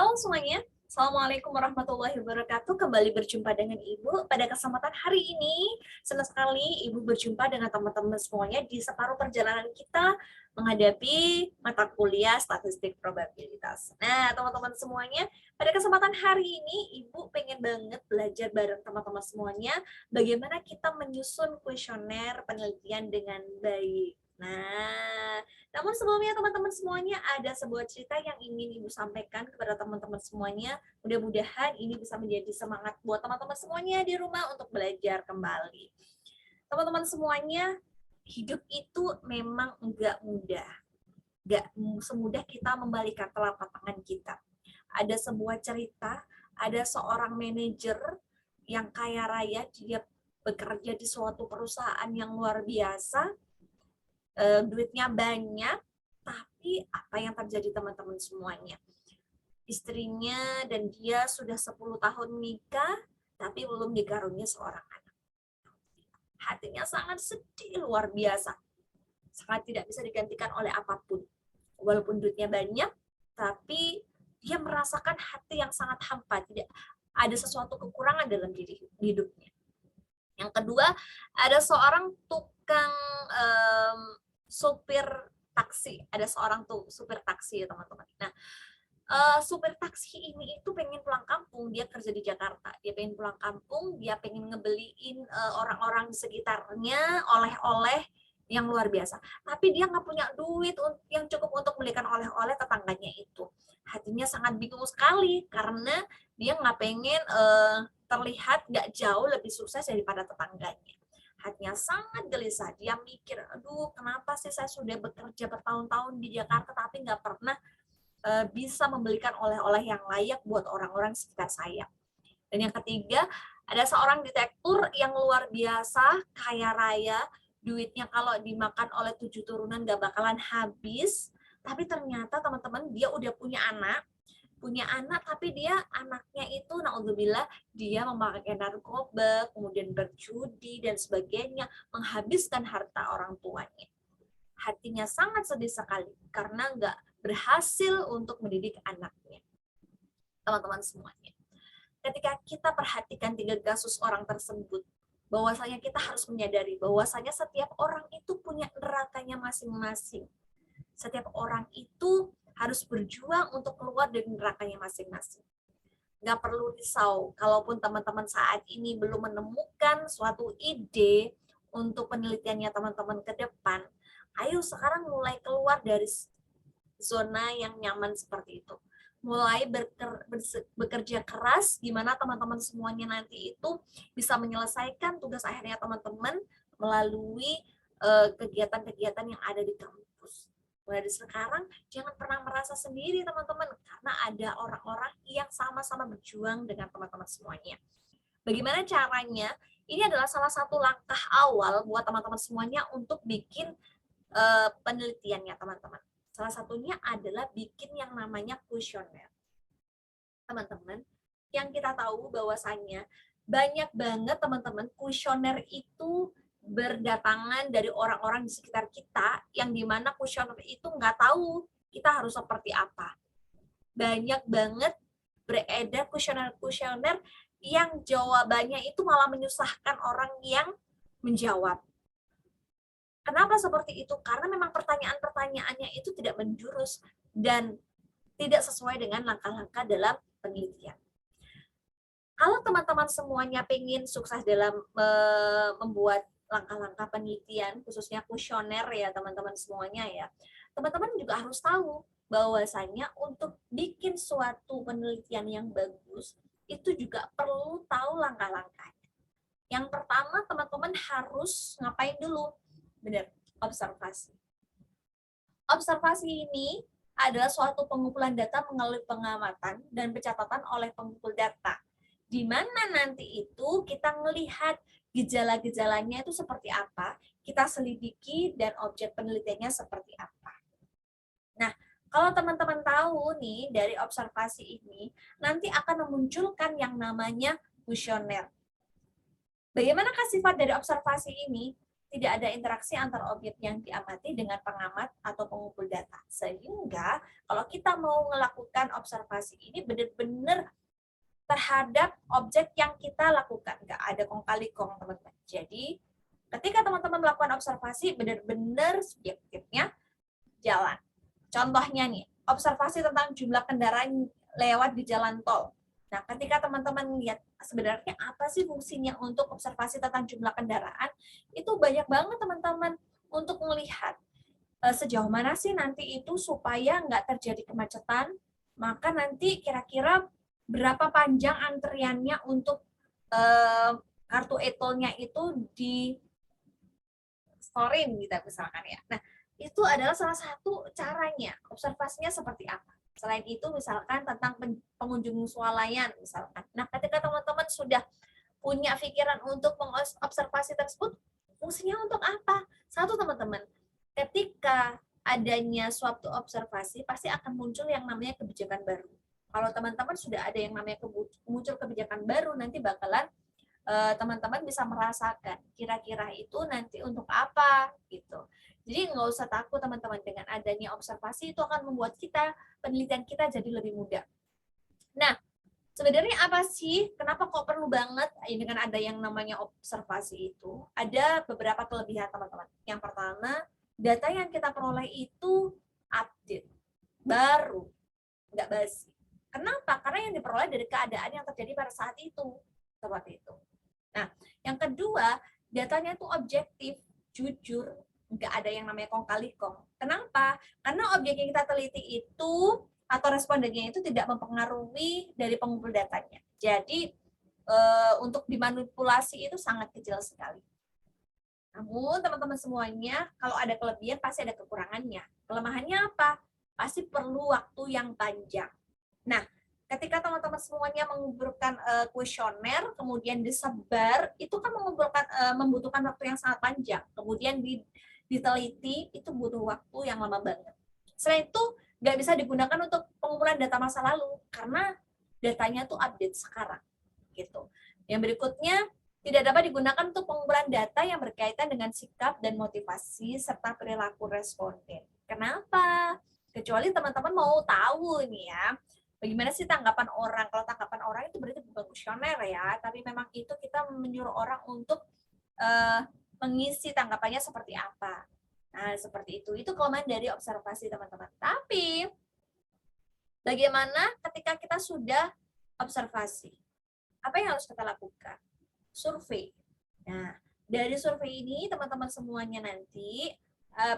Halo semuanya, Assalamualaikum warahmatullahi wabarakatuh. Kembali berjumpa dengan Ibu pada kesempatan hari ini. Senang sekali Ibu berjumpa dengan teman-teman semuanya di separuh perjalanan kita menghadapi mata kuliah statistik probabilitas. Nah, teman-teman semuanya, pada kesempatan hari ini Ibu pengen banget belajar bareng teman-teman semuanya bagaimana kita menyusun kuesioner penelitian dengan baik. Nah, namun sebelumnya teman-teman semuanya ada sebuah cerita yang ingin Ibu sampaikan kepada teman-teman semuanya. Mudah-mudahan ini bisa menjadi semangat buat teman-teman semuanya di rumah untuk belajar kembali. Teman-teman semuanya, hidup itu memang enggak mudah. Enggak semudah kita membalikan telapak tangan kita. Ada sebuah cerita, ada seorang manajer yang kaya raya, dia bekerja di suatu perusahaan yang luar biasa, duitnya banyak, tapi apa yang terjadi teman-teman semuanya? Istrinya dan dia sudah 10 tahun menikah, tapi belum dikaruniai seorang anak. Hatinya sangat sedih luar biasa. Sangat tidak bisa digantikan oleh apapun. Walaupun duitnya banyak, tapi dia merasakan hati yang sangat hampa. Tidak ada sesuatu kekurangan dalam diri hidupnya. Yang kedua, ada seorang tukang supir taksi. Ada seorang supir taksi ya teman-teman. Nah, supir taksi ini itu pengen pulang kampung, dia kerja di Jakarta. Dia pengen pulang kampung, dia pengen ngebeliin orang-orang di sekitarnya oleh-oleh yang luar biasa. Tapi dia nggak punya duit yang cukup untuk belikan oleh-oleh tetangganya itu. Hatinya sangat bingung sekali karena dia nggak pengen terlihat nggak jauh lebih sukses daripada tetangganya. Hatinya sangat gelisah. Dia mikir, aduh kenapa sih saya sudah bekerja bertahun-tahun di Jakarta tapi nggak pernah bisa membelikan oleh-oleh yang layak buat orang-orang sekitar saya. Dan yang ketiga, ada seorang detektur yang luar biasa, kaya raya, duitnya kalau dimakan oleh 7 turunan gak bakalan habis. Tapi ternyata teman-teman dia udah punya anak tapi dia anaknya itu naudzubillah dia memakai narkoba, kemudian berjudi dan sebagainya, menghabiskan harta orang tuanya. Hatinya sangat sedih sekali karena nggak berhasil untuk mendidik anaknya. Teman-teman semuanya, ketika kita perhatikan 3 kasus orang tersebut, bahwasanya kita harus menyadari bahwasanya setiap orang itu punya nerakanya masing-masing. Setiap orang itu harus berjuang untuk keluar dari nerakanya masing-masing. Nggak perlu risau, kalaupun teman-teman saat ini belum menemukan suatu ide untuk penelitiannya teman-teman ke depan, ayo sekarang mulai keluar dari zona yang nyaman seperti itu. Mulai bekerja keras, di mana teman-teman semuanya nanti itu bisa menyelesaikan tugas akhirnya teman-teman melalui kegiatan-kegiatan yang ada di kampus. Mulai dari sekarang, jangan pernah merasa sendiri teman-teman, karena ada orang-orang yang sama-sama berjuang dengan teman-teman semuanya. Bagaimana caranya? Ini adalah salah satu langkah awal buat teman-teman semuanya untuk bikin penelitiannya teman-teman. Salah satunya adalah bikin yang namanya kuesioner. Teman-teman, yang kita tahu bahwasannya banyak banget teman-teman kuesioner itu berdatangan dari orang-orang di sekitar kita yang dimana kuesioner itu nggak tahu kita harus seperti apa. Banyak banget beredar kuesioner yang jawabannya itu malah menyusahkan orang yang menjawab. Kenapa seperti itu? Karena memang pertanyaan-pertanyaannya itu tidak menjurus dan tidak sesuai dengan langkah-langkah dalam penelitian. Kalau teman-teman semuanya ingin sukses dalam membuat langkah-langkah penelitian, khususnya kuesioner ya teman-teman semuanya ya, teman-teman juga harus tahu bahwasanya untuk bikin suatu penelitian yang bagus, itu juga perlu tahu langkah-langkahnya. Yang pertama, teman-teman harus ngapain dulu? Benar, observasi. Observasi ini adalah suatu pengumpulan data melalui pengamatan dan pencatatan oleh pengumpul data. Di mana nanti itu kita melihat gejala-gejalanya itu seperti apa, kita selidiki dan objek penelitiannya seperti apa. Nah, kalau teman-teman tahu nih dari observasi ini, nanti akan memunculkan yang namanya kuesioner. Bagaimanakah sifat dari observasi ini? tidak ada interaksi antara objek yang diamati dengan pengamat atau pengumpul data. Sehingga kalau kita mau melakukan observasi ini benar-benar terhadap objek yang kita lakukan, nggak ada kong kali kong, teman-teman. Jadi ketika teman-teman melakukan observasi, benar-benar subjektifnya jalan. Contohnya nih, observasi tentang jumlah kendaraan lewat di jalan tol. Nah, ketika teman-teman lihat sebenarnya apa sih fungsinya untuk observasi tentang jumlah kendaraan, itu banyak banget teman-teman untuk melihat sejauh mana sih nanti itu supaya nggak terjadi kemacetan, maka nanti kira-kira berapa panjang antriannya untuk kartu e-tolnya itu di storein gitu misalkan ya. Nah, itu adalah salah satu caranya. Observasinya seperti apa? Selain itu misalkan tentang pengunjung swalayan misalkan. Nah, ketika teman-teman sudah punya pikiran untuk mengobservasi tersebut, fungsinya untuk apa? Satu teman-teman, ketika adanya suatu observasi pasti akan muncul yang namanya kebijakan baru. Kalau teman-teman sudah ada yang namanya muncul kebijakan baru, nanti bakalan teman-teman bisa merasakan kira-kira itu nanti untuk apa gitu. Jadi nggak usah takut teman-teman, dengan adanya observasi itu akan membuat kita, penelitian kita jadi lebih mudah. Nah, sebenarnya apa sih, kenapa kok perlu banget dengan ada yang namanya observasi itu? Ada beberapa kelebihan teman-teman. Yang pertama, data yang kita peroleh itu update, baru, nggak basi. Kenapa? Karena yang diperoleh dari keadaan yang terjadi pada saat itu. Seperti itu. Nah, yang kedua, datanya itu objektif, jujur, nggak ada yang namanya kong kali kong. Kenapa? Karena objek yang kita teliti itu atau respondennya itu tidak mempengaruhi dari pengumpul datanya. Jadi untuk dimanipulasi itu sangat kecil sekali. Namun teman-teman semuanya, kalau ada kelebihan pasti ada kekurangannya. Kelemahannya apa? Pasti perlu waktu yang panjang. Nah, ketika teman-teman semuanya mengumpulkan kuesioner, kemudian disebar, itu kan membutuhkan waktu yang sangat panjang. Kemudian diteliti, itu butuh waktu yang lama banget. Selain itu, nggak bisa digunakan untuk pengumpulan data masa lalu, karena datanya tuh update sekarang. Gitu. Yang berikutnya, tidak dapat digunakan untuk pengumpulan data yang berkaitan dengan sikap dan motivasi serta perilaku responden. Kenapa? Kecuali teman-teman mau tahu nih ya, bagaimana sih tanggapan orang. Kalau tanggapan orang itu berarti bukan kuesioner ya, tapi memang itu kita menyuruh orang untuk mengisi tanggapannya seperti apa. Nah, seperti itu. Itu kelemahan dari observasi teman-teman. Tapi, bagaimana ketika kita sudah observasi? Apa yang harus kita lakukan? Survei. Nah, dari survei ini teman-teman semuanya nanti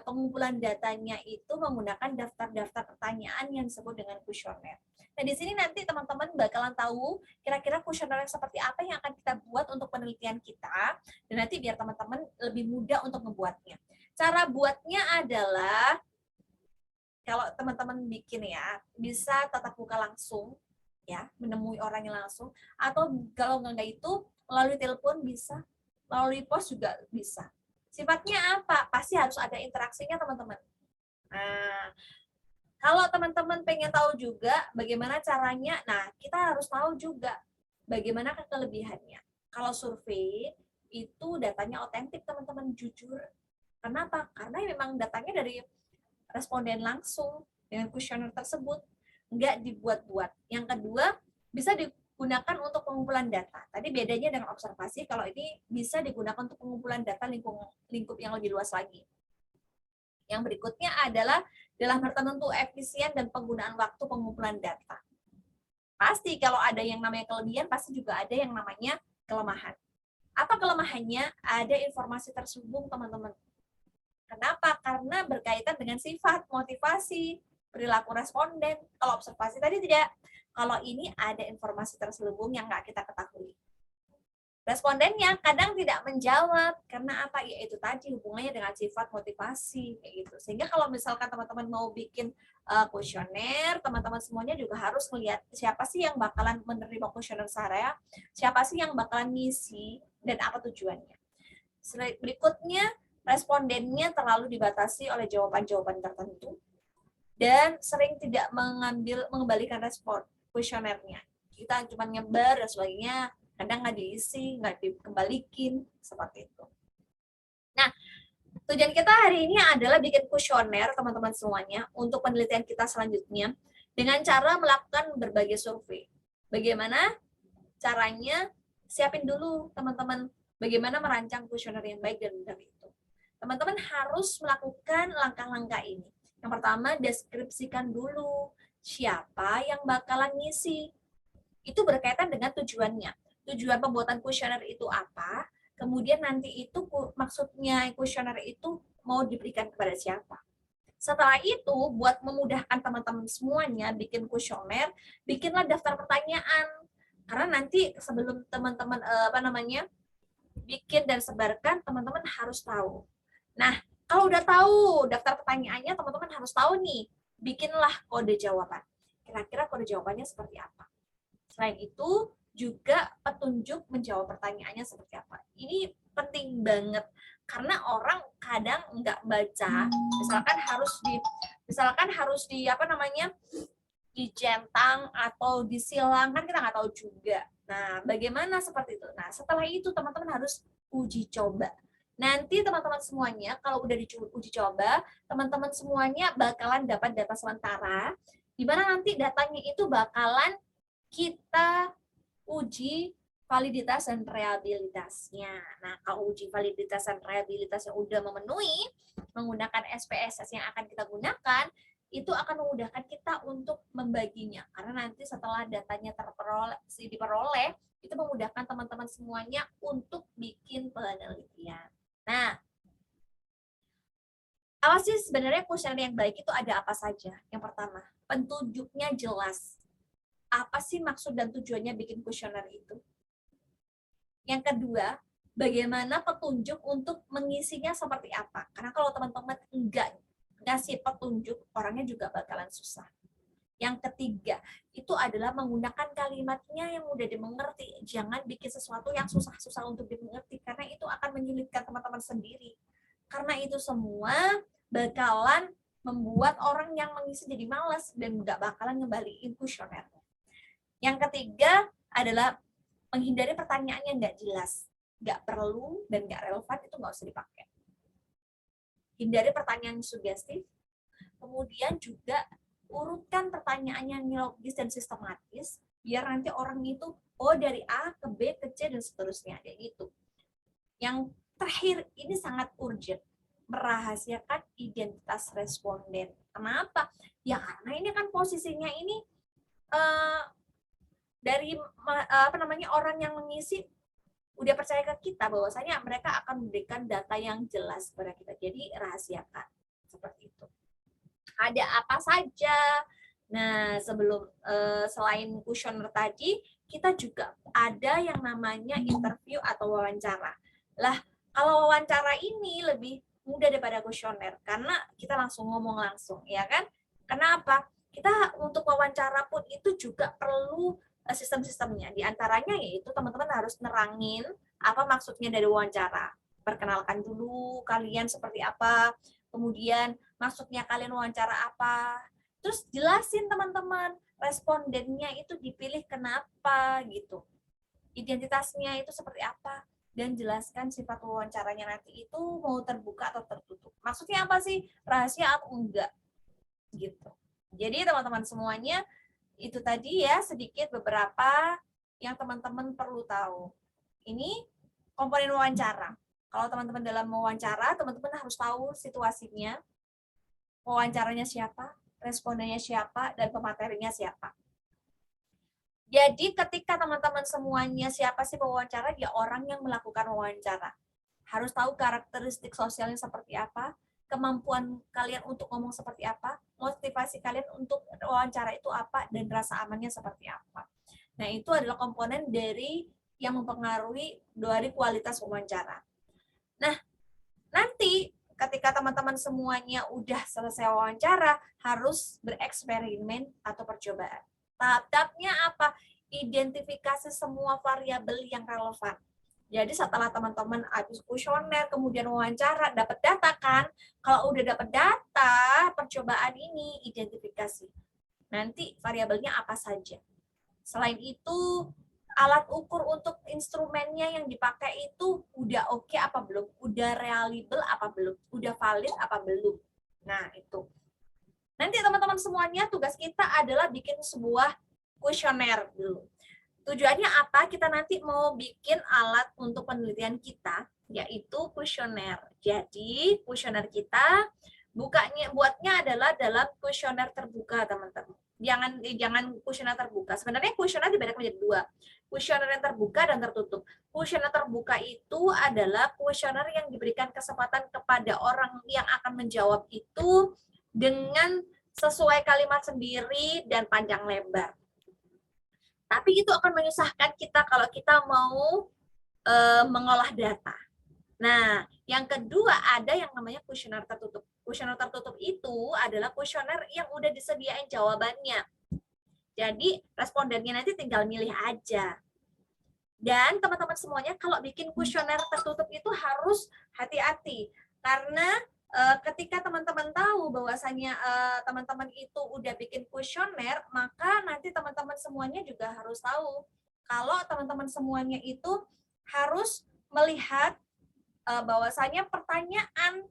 pengumpulan datanya itu menggunakan daftar-daftar pertanyaan yang disebut dengan kuesioner. Nah, di sini nanti teman-teman bakalan tahu kira-kira kuesioner seperti apa yang akan kita buat untuk penelitian kita, dan nanti biar teman-teman lebih mudah untuk membuatnya. Cara buatnya adalah, kalau teman-teman bikin ya, bisa tatap muka langsung, ya, menemui orangnya langsung, atau kalau nggak itu melalui telepon bisa, melalui pos juga bisa. Sifatnya apa? Pasti harus ada interaksinya teman-teman. Nah, kalau teman-teman pengen tahu juga bagaimana caranya, nah kita harus tahu juga bagaimana kelebihannya. Kalau survei itu datanya otentik teman-teman, jujur. Kenapa? Karena memang datanya dari responden langsung dengan kuesioner tersebut, nggak dibuat-buat. Yang kedua, bisa digunakan untuk pengumpulan data. Tadi bedanya dengan observasi, kalau ini bisa digunakan untuk pengumpulan data lingkup yang lebih luas lagi. Yang berikutnya adalah dalam hal tertentu efisien dan penggunaan waktu pengumpulan data. Pasti kalau ada yang namanya kelebihan, pasti juga ada yang namanya kelemahan. Apa kelemahannya? Ada informasi terselubung, teman-teman. Kenapa? Karena berkaitan dengan sifat, motivasi, perilaku responden. Kalau observasi tadi tidak. Kalau ini ada informasi terselubung yang nggak kita ketahui. Respondennya kadang tidak menjawab. Karena apa? Ya itu tadi, hubungannya dengan sifat, motivasi. Kayak gitu. Sehingga kalau misalkan teman-teman mau bikin kuesioner, teman-teman semuanya juga harus melihat siapa sih yang bakalan menerima kuesioner saya, siapa sih yang bakalan ngisi, dan apa tujuannya. Berikutnya, respondennya terlalu dibatasi oleh jawaban-jawaban tertentu dan sering tidak mengembalikan respon kuesionernya. Kita cuma nyebar dan sebagainya, kadang nggak diisi, nggak dikembalikan, seperti itu. Nah, Tujuan kita hari ini adalah bikin kuesioner teman-teman semuanya untuk penelitian kita selanjutnya dengan cara melakukan berbagai survei. Bagaimana caranya? Siapin dulu teman-teman bagaimana merancang kuesioner yang baik dan benar itu. Teman-teman harus melakukan langkah-langkah ini. Yang pertama, deskripsikan dulu siapa yang bakalan ngisi. Itu berkaitan dengan tujuannya. Tujuan pembuatan kuesioner itu apa? Kemudian nanti itu maksudnya kuesioner itu mau diberikan kepada siapa. Setelah itu, buat memudahkan teman-teman semuanya bikin kuesioner, bikinlah daftar pertanyaan. Karena nanti sebelum teman-teman bikin dan sebarkan, teman-teman harus tahu. Nah, kalau udah tahu daftar pertanyaannya, teman-teman harus tahu nih, bikinlah kode jawaban. Kira-kira kode jawabannya seperti apa? Selain itu, juga petunjuk menjawab pertanyaannya seperti apa. Ini penting banget karena orang kadang nggak baca, misalkan harus di dicentang atau disilang, kan kita nggak tahu juga. Nah, bagaimana seperti itu? Nah, setelah itu teman-teman harus uji coba. Nanti teman-teman semuanya kalau udah diuji coba, teman-teman semuanya bakalan dapat data sementara, di mana nanti datanya itu bakalan kita uji validitas dan reliabilitasnya. Nah, kalau uji validitas dan reliabilitasnya udah memenuhi, menggunakan SPSS yang akan kita gunakan, itu akan memudahkan kita untuk membaginya. Karena nanti setelah datanya diperoleh, itu memudahkan teman-teman semuanya untuk bikin penelitian. Nah, apa sih sebenarnya kuesioner yang baik itu ada apa saja? Yang pertama, petunjuknya jelas. Apa sih maksud dan tujuannya bikin kuesioner itu? Yang kedua, bagaimana petunjuk untuk mengisinya seperti apa? Karena kalau teman-teman enggak ngasih petunjuk, orangnya juga bakalan susah. Yang ketiga, itu adalah menggunakan kalimatnya yang mudah dimengerti. Jangan bikin sesuatu yang susah-susah untuk dimengerti, karena itu akan menyulitkan teman-teman sendiri. Karena itu semua bakalan membuat orang yang mengisi jadi malas dan nggak bakalan ngembaliin kuesioner. Yang ketiga adalah menghindari pertanyaan yang nggak jelas, nggak perlu dan nggak relevan, itu nggak usah dipakai. Hindari pertanyaan sugestif. Kemudian juga urutkan pertanyaan yang logis dan sistematis, biar nanti orang itu dari A ke B ke C dan seterusnya, kayak gitu. Yang terakhir ini sangat urgent, merahasiakan identitas responden. Kenapa? Ya karena ini kan posisinya ini dari orang yang mengisi udah percaya ke kita bahwasanya mereka akan memberikan data yang jelas kepada kita. Jadi rahasiakan seperti itu. Ada apa saja? Nah, selain kuesioner tadi, kita juga ada yang namanya interview atau wawancara. Lah, kalau wawancara ini lebih mudah daripada kuesioner karena kita langsung ngomong langsung, ya kan? Kenapa? Kita untuk wawancara pun itu juga perlu sistem-sistemnya. Di antaranya yaitu teman-teman harus nerangin apa maksudnya dari wawancara. Perkenalkan dulu kalian seperti apa, kemudian maksudnya kalian wawancara apa, terus jelasin teman-teman respondennya itu dipilih kenapa gitu, identitasnya itu seperti apa, dan jelaskan sifat wawancaranya nanti itu mau terbuka atau tertutup. Maksudnya apa sih, rahasia atau enggak gitu. Jadi teman-teman semuanya, itu tadi ya sedikit beberapa yang teman-teman perlu tahu. Ini komponen wawancara. Kalau teman-teman dalam wawancara, teman-teman harus tahu situasinya, wawancaranya siapa, respondennya siapa, dan pematerinya siapa. Jadi ketika teman-teman semuanya siapa sih pewawancara, dia orang yang melakukan wawancara. Harus tahu karakteristik sosialnya seperti apa, kemampuan kalian untuk ngomong seperti apa, motivasi kalian untuk wawancara itu apa, dan rasa amannya seperti apa. Nah, itu adalah komponen dari yang mempengaruhi dari kualitas wawancara. Nah, nanti ketika teman-teman semuanya udah selesai wawancara, harus bereksperimen atau percobaan. Tahap-tahapnya apa? Identifikasi semua variabel yang relevan. Jadi setelah teman-teman habis kuesioner, kemudian wawancara, dapat data kan? Kalau udah dapat data, percobaan ini identifikasi. Nanti variabelnya apa saja. Selain itu, alat ukur untuk instrumennya yang dipakai itu udah oke apa belum, udah reliable apa belum, udah valid apa belum. Nah, itu. Nanti teman-teman semuanya tugas kita adalah bikin sebuah kuesioner dulu. Tujuannya apa? Kita nanti mau bikin alat untuk penelitian kita, yaitu kuesioner. Jadi, kuesioner kita buatnya adalah dalam kuesioner terbuka, teman-teman. Jangan kuesioner terbuka. Sebenarnya kuesioner dibedakan menjadi dua. Kuesioner yang terbuka dan tertutup. Kuesioner terbuka itu adalah kuesioner yang diberikan kesempatan kepada orang yang akan menjawab itu dengan sesuai kalimat sendiri dan panjang lebar. Tapi itu akan menyusahkan kita kalau kita mau mengolah data. Nah, yang kedua ada yang namanya kuesioner tertutup. Kuesioner tertutup itu adalah kuesioner yang udah disediain jawabannya. Jadi respondennya nanti tinggal milih aja. Dan teman-teman semuanya kalau bikin kuesioner tertutup itu harus hati-hati. Karena ketika teman-teman tahu bahwasanya teman-teman itu udah bikin kuesioner, maka nanti teman-teman semuanya juga harus tahu kalau teman-teman semuanya itu harus melihat bahwasanya pertanyaan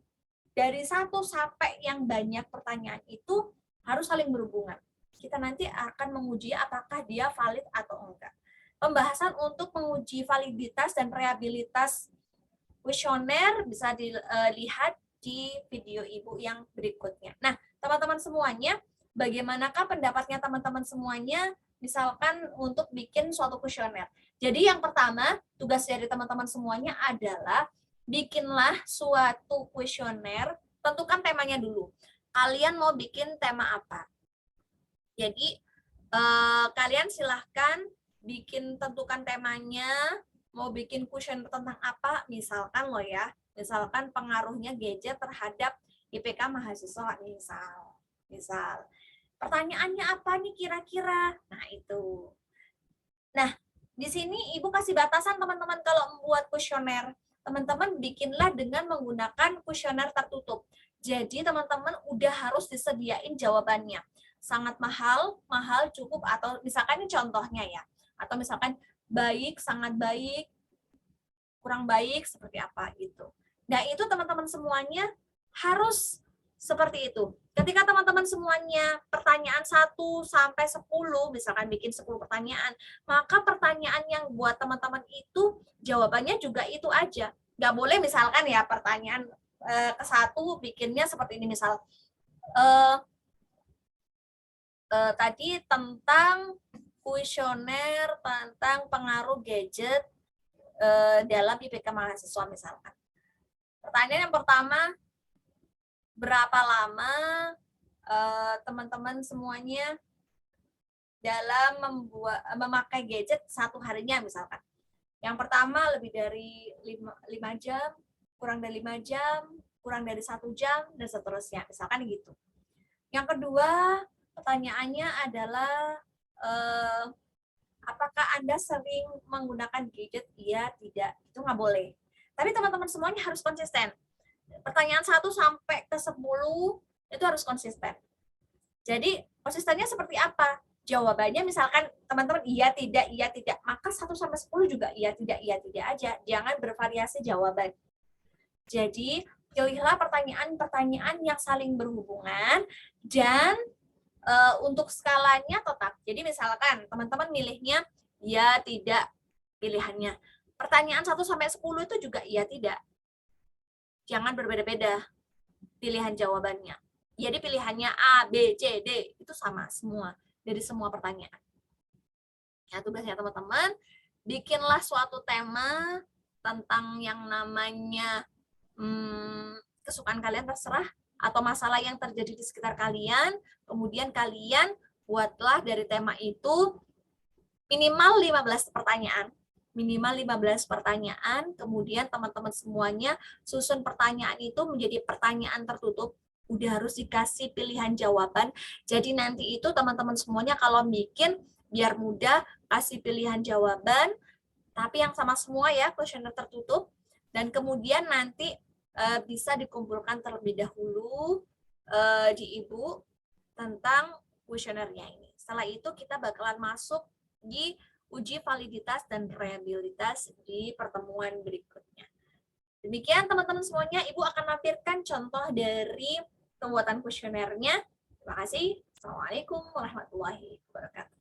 dari 1 sampai yang banyak pertanyaan itu harus saling berhubungan. Kita nanti akan menguji apakah dia valid atau enggak. Pembahasan untuk menguji validitas dan reliabilitas kuesioner bisa dilihat di video Ibu yang berikutnya. Nah, teman-teman semuanya, bagaimanakah pendapatnya teman-teman semuanya misalkan untuk bikin suatu kuesioner? Jadi yang pertama, tugas dari teman-teman semuanya adalah bikinlah suatu kuesioner, tentukan temanya dulu. Kalian mau bikin tema apa? Jadi kalian silahkan tentukan temanya, mau bikin kuesioner tentang apa, misalkan loh ya, misalkan pengaruhnya gadget terhadap IPK mahasiswa, misal. Pertanyaannya apa nih kira-kira? Nah, itu. Nah, di sini Ibu kasih batasan teman-teman kalau membuat kuesioner. Teman-teman bikinlah dengan menggunakan kuesioner tertutup. Jadi teman-teman udah harus disediain jawabannya. Sangat mahal, mahal, cukup, atau misalkan ini contohnya ya. Atau misalkan baik, sangat baik, kurang baik, seperti apa gitu. Nah, itu teman-teman semuanya harus seperti itu. Ketika teman-teman semuanya pertanyaan 1 sampai 10, misalkan bikin 10 pertanyaan, maka pertanyaan yang buat teman-teman itu jawabannya juga itu aja. Nggak boleh misalkan ya pertanyaan ke-1 bikinnya seperti ini, misal tadi tentang kuesioner tentang pengaruh gadget dalam IPK mahasiswa misalkan. Pertanyaan yang pertama, berapa lama teman-teman semuanya dalam memakai gadget satu harinya misalkan. Yang pertama lebih dari 5 jam, kurang dari 5 jam, kurang dari 1 jam, dan seterusnya. Misalkan gitu. Yang kedua, pertanyaannya adalah apakah Anda sering menggunakan gadget? Iya, tidak. Itu nggak boleh. Tapi teman-teman semuanya harus konsisten. Pertanyaan 1 sampai ke 10 itu harus konsisten. Jadi konsistennya seperti apa? Jawabannya misalkan teman-teman iya tidak, maka 1 sampai 10 juga iya tidak aja. Jangan bervariasi jawaban. Jadi pilihlah pertanyaan-pertanyaan yang saling berhubungan dan untuk skalanya tetap. Jadi misalkan teman-teman milihnya iya tidak pilihannya. Pertanyaan 1 sampai 10 itu juga iya tidak. Jangan berbeda-beda pilihan jawabannya. Jadi pilihannya A, B, C, D itu sama semua dari semua pertanyaan. Ya, tugasnya teman-teman, bikinlah suatu tema tentang yang namanya kesukaan kalian terserah atau masalah yang terjadi di sekitar kalian, kemudian kalian buatlah dari tema itu minimal 15 pertanyaan. Minimal 15 pertanyaan, kemudian teman-teman semuanya susun pertanyaan itu menjadi pertanyaan tertutup, udah harus dikasih pilihan jawaban. Jadi nanti itu teman-teman semuanya kalau bikin biar mudah kasih pilihan jawaban, tapi yang sama semua ya, kuesioner tertutup. Dan kemudian nanti bisa dikumpulkan terlebih dahulu di Ibu tentang kuesionernya ini. Setelah itu kita bakalan masuk di uji validitas dan reliabilitas di pertemuan berikutnya. Demikian teman-teman semuanya, Ibu akan lampirkan contoh dari pembuatan kuesionernya. Terima kasih. Assalamualaikum warahmatullahi wabarakatuh.